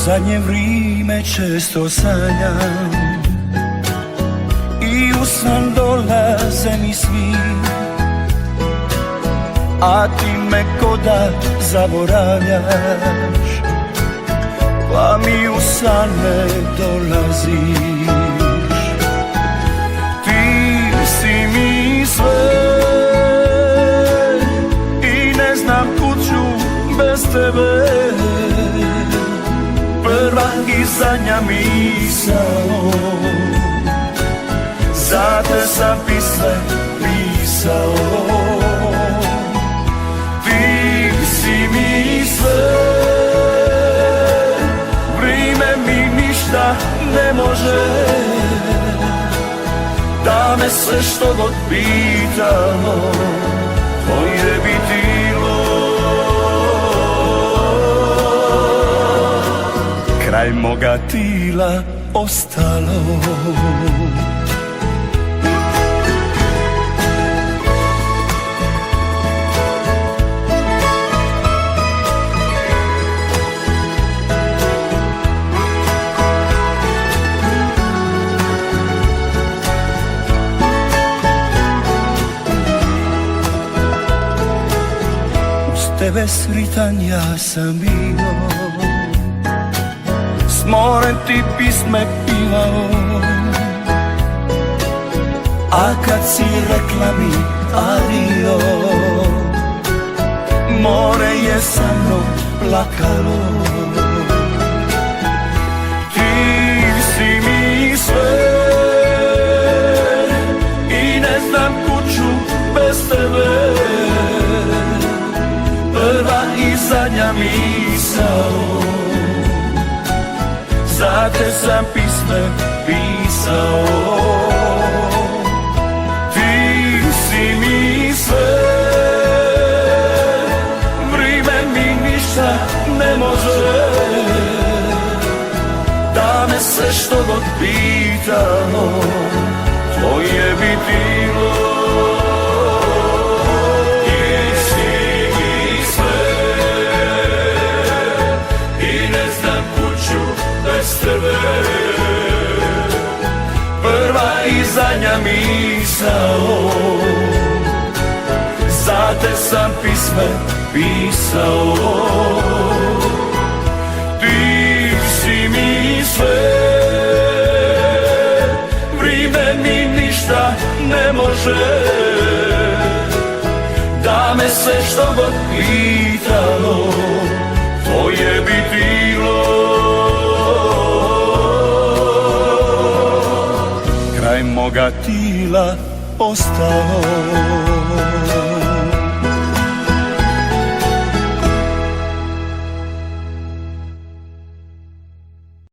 zadnje vrijeme često sanjam i u san dolaze mi svi, a ti me koda zaboravljaš, pa mi u san ne dolaziš. Ti si mi sve i ne znam kud ću bez tebe. Prva i zadnja misao, za te sam pisme pisao. Ti si mi sve, vrime mi ništa ne može, da me sve što god pitamo, tvoje bi tilo. Kraj moga tila ostalo. Uz tebe sritan ja sam bio, s morem ti pisme pivao, a kad si rekla mi adio, more je sa mnom plakalo. Ti si mi sve i ne znam kud ću bez tebe. Prva i zadnja misao, za te sam pisme pisao. Ti si mi sve, vrime mi ništa ne može, da me sve što god pitamo, tvoje bi bilo. Prva i zadnja misao, za te sam pisme pisao. Ti si mi sve, vrime mi ništa ne može, da me sve što god pitalo, tvoje bi bilo. Kraj moga tila ostao.